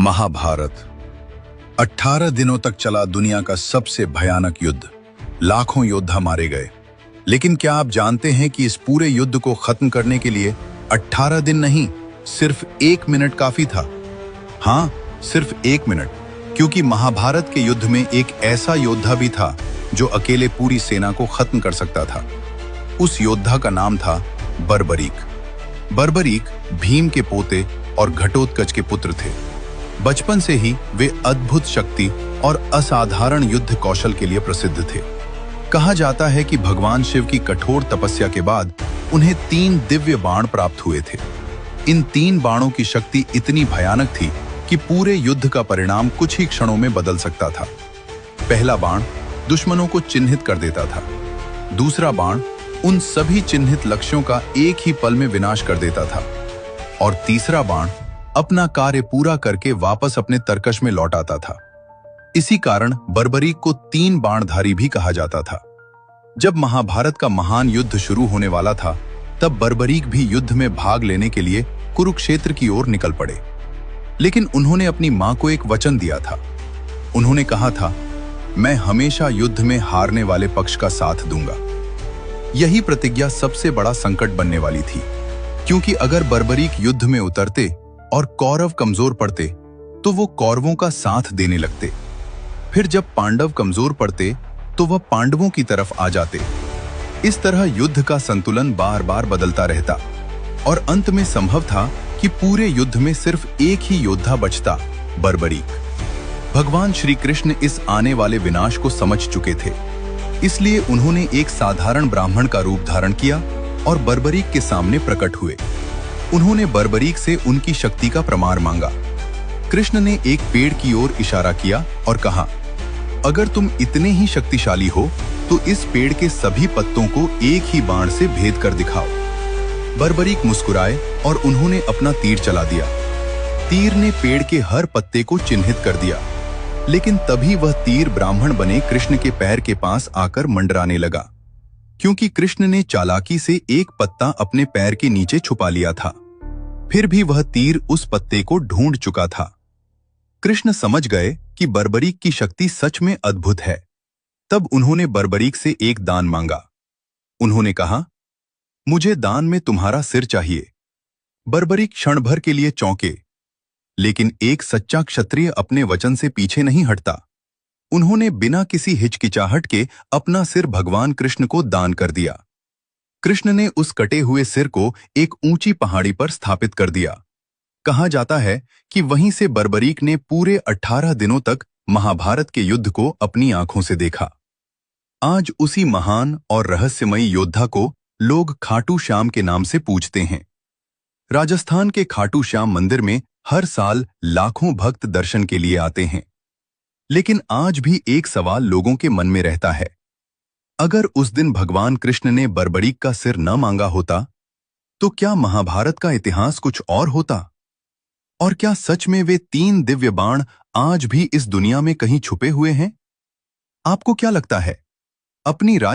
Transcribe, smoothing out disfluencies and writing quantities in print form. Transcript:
महाभारत 18 दिनों तक चला दुनिया का सबसे भयानक युद्ध। लाखों योद्धा मारे गए। लेकिन क्या आप जानते हैं कि इस पूरे युद्ध को खत्म करने के लिए 18 दिन नहीं, सिर्फ 1 मिनट काफी था। हाँ, सिर्फ 1 मिनट, क्योंकि महाभारत के युद्ध में एक ऐसा योद्धा भी था जो अकेले पूरी सेना को खत्म कर सकता था। उस योद्धा का नाम था बर्बरीक। बर्बरीक भीम के पोते और घटोत्कच के पुत्र थे। बचपन से ही वे अद्भुत शक्ति और असाधारण युद्ध कौशल के लिए प्रसिद्ध थे। कहा जाता है कि भगवान शिव की कठोर तपस्या के बाद उन्हें 3 दिव्य बाण प्राप्त हुए थे। इन 3 बाणों की शक्ति इतनी भयानक थी कि पूरे युद्ध का परिणाम कुछ ही क्षणों में बदल सकता था। पहला बाण दुश्मनों को चिन्हित कर देता था। दूसरा बाण उन सभी चिन्हित लक्ष्यों का एक ही पल में विनाश कर देता था। और तीसरा बाण अपना कार्य पूरा करके वापस अपने तरकश में लौट आता था। इसी कारण बर्बरीक को 3 बाणधारी भी कहा जाता था। जब महाभारत का महान युद्ध शुरू होने वाला था, तब बर्बरीक भी युद्ध में भाग लेने के लिए कुरुक्षेत्र की ओर निकल पड़े। लेकिन उन्होंने अपनी मां को एक वचन दिया था। उन्होंने कहा था, मैं हमेशा युद्ध में हारने वाले पक्ष का साथ दूंगा। यही प्रतिज्ञा सबसे बड़ा संकट बनने वाली थी, क्योंकि अगर बर्बरीक युद्ध में उतरते और कौरव कमजोर पड़ते तो वो कौरवों का साथ देने लगते। फिर जब पांडव कमजोर पड़ते तो वह पांडवों की तरफ आ जाते। इस तरह युद्ध का संतुलन बार बार बदलता रहता और अंत में संभव था कि पूरे युद्ध में सिर्फ एक ही योद्धा बचता, बर्बरीक। भगवान श्री कृष्ण इस आने वाले विनाश को समझ चुके थे, इसलिए उन्होंने एक साधारण ब्राह्मण का रूप धारण किया और बर्बरीक के सामने प्रकट हुए। उन्होंने बर्बरीक से उनकी शक्ति का प्रमाण मांगा। कृष्ण ने एक पेड़ की ओर इशारा किया और कहा, अगर तुम इतने ही शक्तिशाली हो तो इस पेड़ के सभी पत्तों को एक ही बाण से भेद कर दिखाओ। बर्बरीक मुस्कुराए और उन्होंने अपना तीर चला दिया। तीर ने पेड़ के हर पत्ते को चिन्हित कर दिया, लेकिन तभी वह तीर ब्राह्मण बने कृष्ण के पैर के पास आकर मंडराने लगा, क्योंकि कृष्ण ने चालाकी से एक पत्ता अपने पैर के नीचे छुपा लिया था। फिर भी वह तीर उस पत्ते को ढूंढ चुका था। कृष्ण समझ गए कि बर्बरीक की शक्ति सच में अद्भुत है। तब उन्होंने बर्बरीक से एक दान मांगा। उन्होंने कहा, मुझे दान में तुम्हारा सिर चाहिए। बर्बरीक क्षण भर के लिए चौंके, लेकिन एक सच्चा क्षत्रिय अपने वचन से पीछे नहीं हटता। उन्होंने बिना किसी हिचकिचाहट के अपना सिर भगवान कृष्ण को दान कर दिया। कृष्ण ने उस कटे हुए सिर को एक ऊंची पहाड़ी पर स्थापित कर दिया। कहा जाता है कि वहीं से बर्बरीक ने पूरे 18 दिनों तक महाभारत के युद्ध को अपनी आंखों से देखा। आज उसी महान और रहस्यमयी योद्धा को लोग खाटू श्याम के नाम से पूजते हैं। राजस्थान के खाटू श्याम मंदिर में हर साल लाखों भक्त दर्शन के लिए आते हैं। लेकिन आज भी एक सवाल लोगों के मन में रहता है, अगर उस दिन भगवान कृष्ण ने बर्बरीक का सिर न मांगा होता तो क्या महाभारत का इतिहास कुछ और होता? और क्या सच में वे 3 दिव्य बाण आज भी इस दुनिया में कहीं छुपे हुए हैं? आपको क्या लगता है? अपनी राय